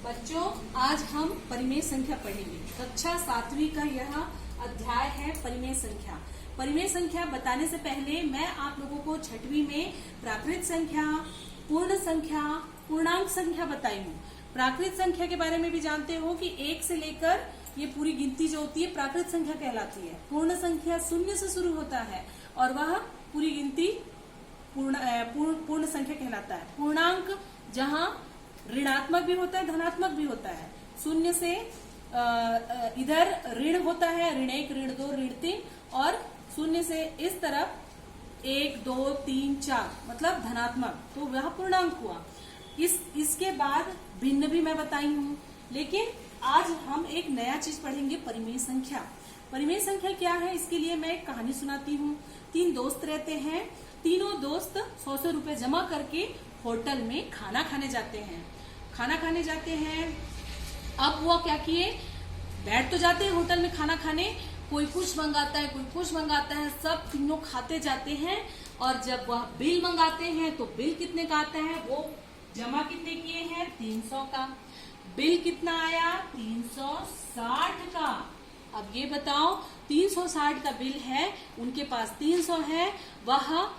बच्चों, आज हम परिमेय संख्या पढ़ेंगे। कक्षा 7वीं का यह अध्याय है परिमेय संख्या। परिमेय संख्या बताने से पहले मैं आप लोगों को 6वीं में प्राकृत संख्या, पूर्ण संख्या, पूर्णांक संख्या बताई हूँ। प्राकृत संख्या के बारे में भी जानते हो कि 1 से लेकर ये पूरी गिनती जो होती है प्राकृत संख्या कहलाती है। पूर्ण संख्या 0 से शुरू होता है और वह पूरी गिनती पूर्ण संख्या कहलाता है। पूर्णांक जहाँ ऋणात्मक भी होता है, धनात्मक भी होता है। 0 से इधर ऋण होता है, ऋण 1, ऋण 2, ऋण 3, और 0 से इस तरफ 1, 2, 3, 4 मतलब धनात्मक, तो वह पूर्णांक हुआ। इसके बाद भिन्न भी मैं बताई हूँ, लेकिन आज हम एक नया चीज पढ़ेंगे, परिमेय संख्या। परिमेय संख्या क्या है, इसके लिए मैं एक कहानी सुनाती हूँ। 3 दोस्त रहते हैं। तीनों दोस्त 100 रुपए जमा करके होटल में खाना खाने जाते हैं। अब वो क्या किए, बैठ तो जाते हैं होटल में खाना खाने, कोई कुछ मंगाता है, कोई कुछ मंगाता है, सब तीनों खाते जाते हैं। और जब वह बिल मंगाते हैं तो बिल कितने का आता है, वो जमा कितने किए हैं, 300 का। बिल कितना आया, 360 का। अब ये बताओ, 360 का बिल है, उनके पास 300 है। वह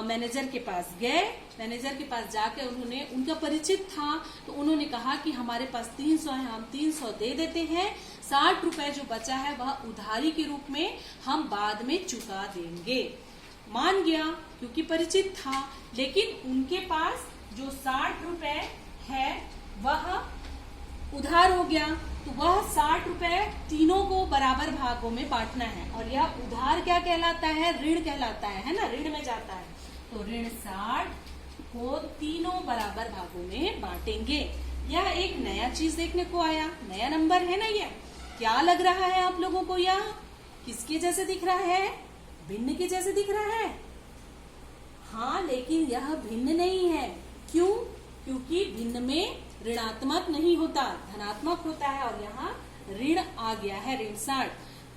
मैनेजर के पास गए। मैनेजर के पास जाकर उन्होंने, उनका परिचित था, तो उन्होंने कहा कि हमारे पास 300 है, हम 300 दे देते हैं। 60 रुपए जो बचा है वह उधारी के रूप में हम बाद में चुका देंगे। मान गया क्योंकि परिचित था, लेकिन उनके पास जो 60 रुपए है वह उधार हो गया, तो वह 60 रुपए तीनों को बराबर भागों में बांटना है। और यह उधार क्या कहलाता है, ऋण कहलाता है ना, ऋण में जाता है। तो ऋण 60 को तीनों बराबर भागों में बांटेंगे। यह एक नया चीज देखने को आया, नया नंबर है ना। यह क्या लग रहा है आप लोगों को, यह किसके जैसे दिख रहा है, भिन्न के जैसे दिख रहा है। हाँ, लेकिन यह भिन्न नहीं है। क्यों? क्योंकि भिन्न में ऋणात्मक नहीं होता, धनात्मक होता है, और यहाँ ऋण आ गया है, ऋण 60।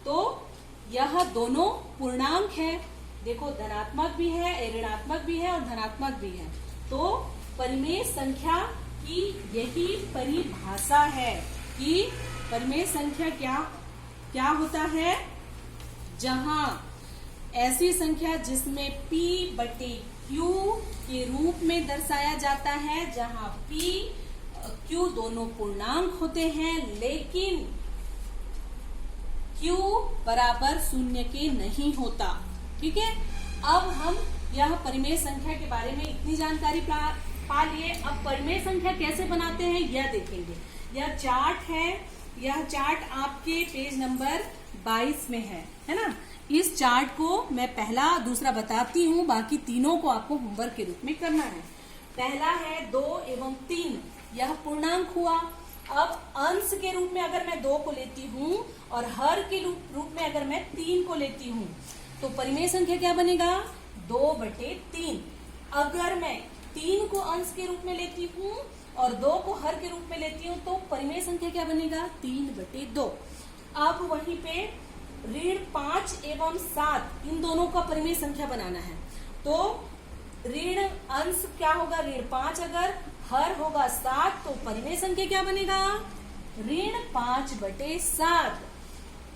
तो यह दोनों पूर्णांक है। देखो, धनात्मक भी है, ऋणात्मक भी है और धनात्मक भी है। तो परिमेय संख्या की यही परिभाषा है कि परिमेय संख्या क्या होता है, जहां ऐसी संख्या जिसमें P बटे Q के रूप में दर्शाया जाता है, जहां P Q दोनों पूर्णांक होते हैं, लेकिन Q बराबर 0 के नहीं होता। ठीक है, अब हम यह परिमेय संख्या के बारे में इतनी जानकारी पा लिए। अब परिमेय संख्या कैसे बनाते हैं यह देखेंगे। यह चार्ट है, यह चार्ट आपके पेज नंबर 22 में है ना। इस चार्ट को मैं पहला दूसरा बताती हूँ, बाकी तीनों को आपको होमवर्क के रूप में करना है। पहला है 2 एवं 3, यह पूर्णांक हुआ। अब अंश के रूप में अगर मैं 2 को लेती हूँ और हर के रूप में अगर मैं 3 को लेती हूँ, तो परिमेय संख्या क्या बनेगा, 2 बटे 3। अगर मैं 3 को अंश के रूप में लेती हूँ और 2 को हर के रूप में लेती हूँ, तो परिमेय संख्या क्या बनेगा, 3 बटे 2। अब वहीं पे ऋण 5 एवं 7, इन दोनों का परिमेय संख्या बनाना है। तो ऋण अंश क्या होगा, ऋण 5, अगर हर होगा 7, तो परिमेय संख्या क्या बनेगा, ऋण 5 बटे 7।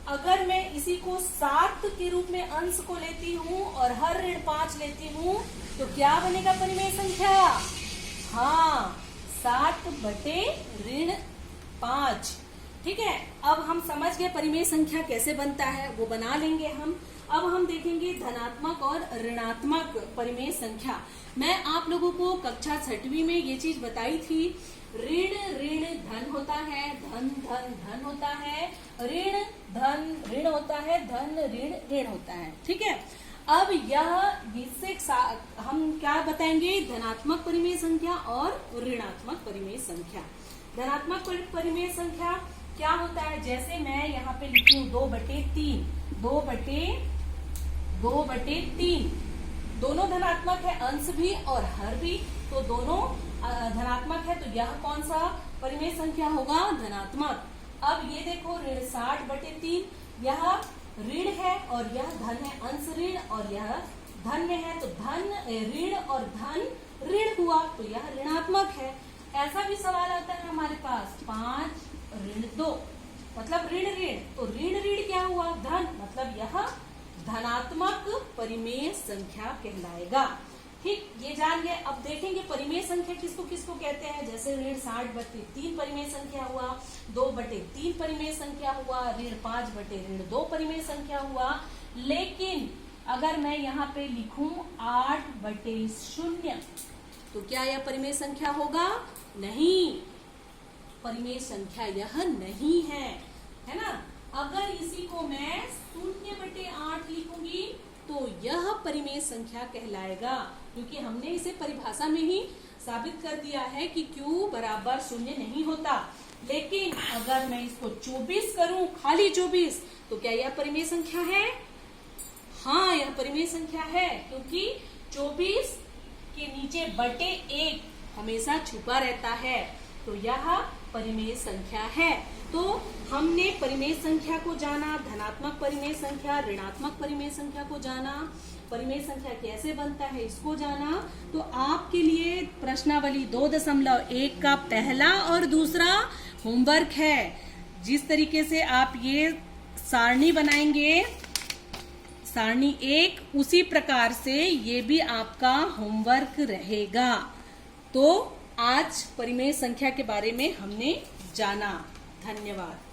अगर मैं इसी को 7 के रूप में अंश को लेती हूँ और हर ऋण 5 लेती हूँ, तो क्या बनेगा परिमेय संख्या, हाँ, 7 बटे ऋण 5। ठीक है, अब हम समझ गए परिमेय संख्या कैसे बनता है, वो बना लेंगे हम। अब हम देखेंगे धनात्मक और ऋणात्मक परिमेय संख्या। मैं आप लोगों को कक्षा 6वीं में ये चीज बताई थी, ऋण ऋण धन होता है, धन धन धन होता है, ऋण धन ऋण होता है, धन ऋण ऋण होता है। ठीक है, अब इससे हम क्या बताएंगे, धनात्मक परिमेय संख्या और ऋणात्मक परिमेय संख्या। धनात्मक परिमेय संख्या क्या होता है, जैसे मैं यहाँ पे लिखी हूँ 2 बटे 3, 2 बटे 3, दोनों धनात्मक है, अंश भी और हर भी, तो दोनों धनात्मक है, तो यह कौन सा परिमेय संख्या होगा, धनात्मक। अब ये देखो, ऋण 60 बटे 3, यह ऋण है और यह धन है, अंश ऋण और यह धन में है, तो धन ऋण और धन ऋण हुआ, तो यह ऋणात्मक है। ऐसा भी सवाल आता है हमारे पास 5 ऋण 2 मतलब ऋण ऋण, तो ऋण ऋण क्या हुआ? धन, मतलब यह धनात्मक परिमेय संख्या कहलाएगा। ठीक, ये जान गए। अब देखेंगे परिमेय संख्या किसको किसको कहते हैं। जैसे ऋण 60/3 परिमेय संख्या हुआ, 2/3 परिमेय संख्या हुआ, ऋण 5/2 परिमेय संख्या हुआ। लेकिन अगर मैं यहाँ पे लिखूं 8/0 तो क्या यह परिमेय संख्या होगा? नहीं, परिमेय संख्या यह नहीं है ना। अगर इसी को मैं 0/8 लिखूंगी तो यह परिमेय संख्या कहलाएगा, क्योंकि हमने इसे परिभाषा में ही साबित कर दिया है कि Q बराबर 0 नहीं होता। लेकिन अगर मैं इसको 24 करूं, खाली 24, तो क्या यह परिमेय संख्या है? हाँ, यह परिमेय संख्या है, क्योंकि 24 के नीचे /1 हमेशा छुपा रहता है, तो यह परिमेय संख्या है। तो हमने परिमेय संख्या को जाना, धनात्मक परिमेय संख्या, ऋणात्मक परिमेय संख्या को जाना, परिमेय संख्या कैसे बनता है इसको जाना। तो आपके लिए प्रश्नावली 2.1 का पहला और दूसरा होमवर्क है। जिस तरीके से आप ये सारणी बनाएंगे, सारणी 1, उसी प्रकार से ये भी आपका होमवर्क रहेगा। तो आज परिमेय संख्या के बारे में हमने जाना। धन्यवाद।